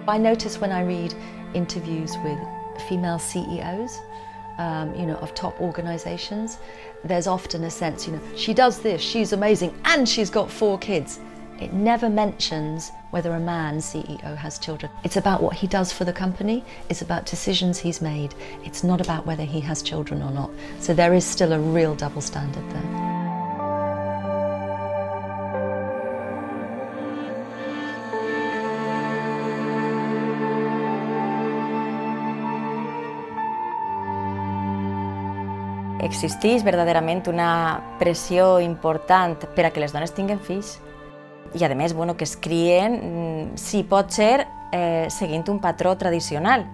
I notice when I read interviews with female CEOs, of top organisations, there's often a sense, she does this, she's amazing, and she's got 4 kids. It never mentions whether a man CEO has children. It's about what he does for the company, it's about decisions he's made. It's not about whether he has children or not. So there is still a real double standard there. Existeix verdaderament una pressió important per a que les dones tinguin fills i, a més, que es crien, si pot ser, seguint un patró tradicional,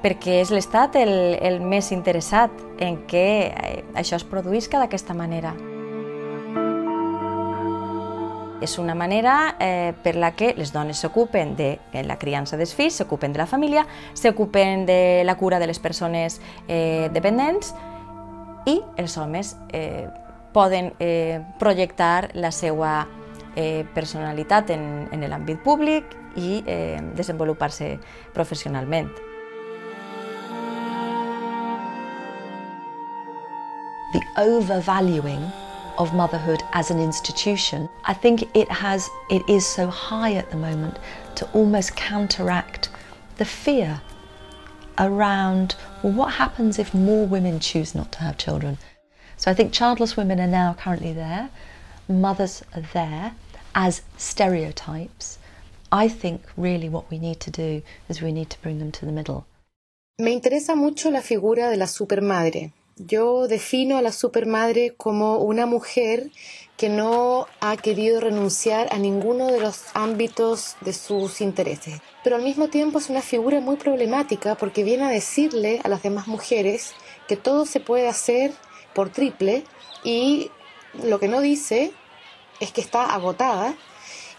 perquè és l'Estat el més interessat en que això es produïsca d'aquesta manera. És una manera per la que les dones s'ocupen de la criança dels fills, s'ocupen de la família, s'ocupen de la cura de les persones dependents, i els homes poden projectar la seva personalitat en l'àmbit públic i desenvolupar-se professionalment. The overvaluing of motherhood as an institution, I think it is so high at the moment to almost counteract the fear around, well, what happens if more women choose not to have children? So I think childless women are now currently there, mothers are there as stereotypes. I think really what we need to do is we need to bring them to the middle. Me interesa mucho la figura de la supermadre. Yo defino a la supermadre como una mujer que no ha querido renunciar a ninguno de los ámbitos de sus intereses. Pero al mismo tiempo es una figura muy problemática porque viene a decirle a las demás mujeres que todo se puede hacer por triple y lo que no dice es que está agotada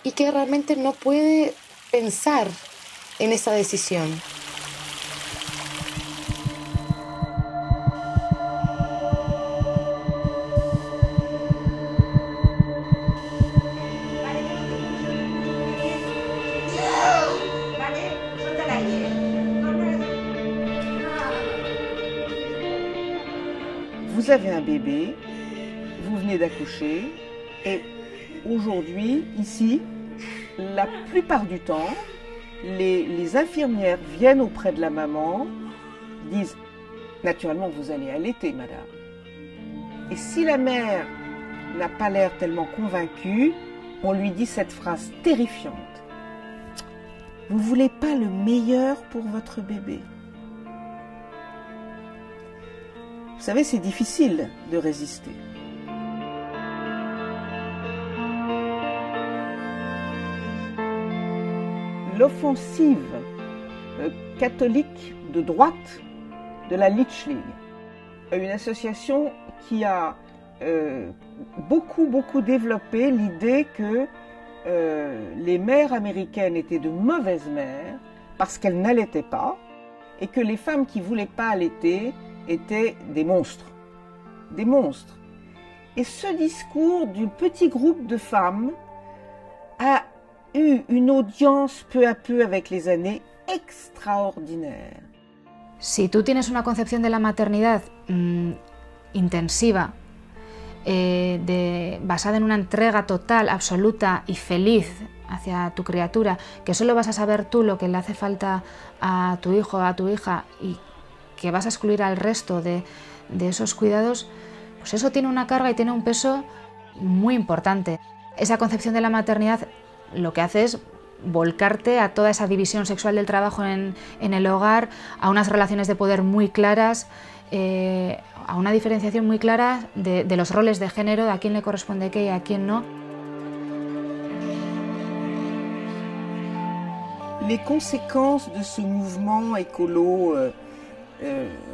y que realmente no puede pensar en esa decisión. Vous avez un bébé, vous venez d'accoucher et aujourd'hui, ici, la plupart du temps, les infirmières viennent auprès de la maman, disent « Naturellement, vous allez allaiter, madame ». Et si la mère n'a pas l'air tellement convaincue, on lui dit cette phrase terrifiante « Vous ne voulez pas le meilleur pour votre bébé ». Vous savez, c'est difficile de résister. L'offensive catholique de droite de la Litchling, une association qui a beaucoup développé l'idée que les mères américaines étaient de mauvaises mères parce qu'elles n'allaitaient pas et que les femmes qui ne voulaient pas allaiter étaient des monstres. Des monstres. Et ce discours du petit groupe de femmes a eu une audience peu à peu avec les années extraordinaire. Si tú tienes una concepción de la maternidad intensiva, basada en una entrega total, absoluta y feliz hacia tu criatura, que solo vas a saber tú lo que le hace falta a tu hijo o a tu hija y que vas a excluir al resto de esos cuidados, pues eso tiene una carga y tiene un peso muy importante. Esa concepción de la maternidad lo que hace es volcarte a toda esa división sexual del trabajo en el hogar, a unas relaciones de poder muy claras, a una diferenciación muy clara de los roles de género, de a quién le corresponde qué y a quién no. Les conséquences de ce mouvement écolo,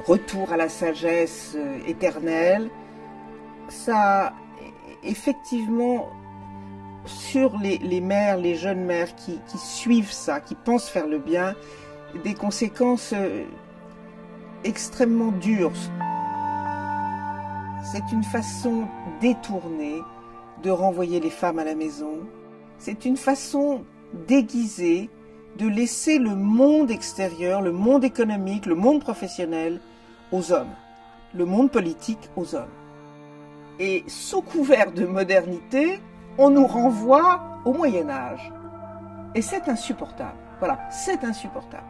retour à la sagesse éternelle, ça effectivement sur les mères, les jeunes mères qui suivent ça, qui pensent faire le bien, des conséquences extrêmement dures. C'est une façon détournée de renvoyer les femmes à la maison. C'est une façon déguisée de laisser le monde extérieur, le monde économique, le monde professionnel aux hommes, le monde politique aux hommes. Et sous couvert de modernité, on nous renvoie au Moyen Âge. Et c'est insupportable. Voilà, c'est insupportable.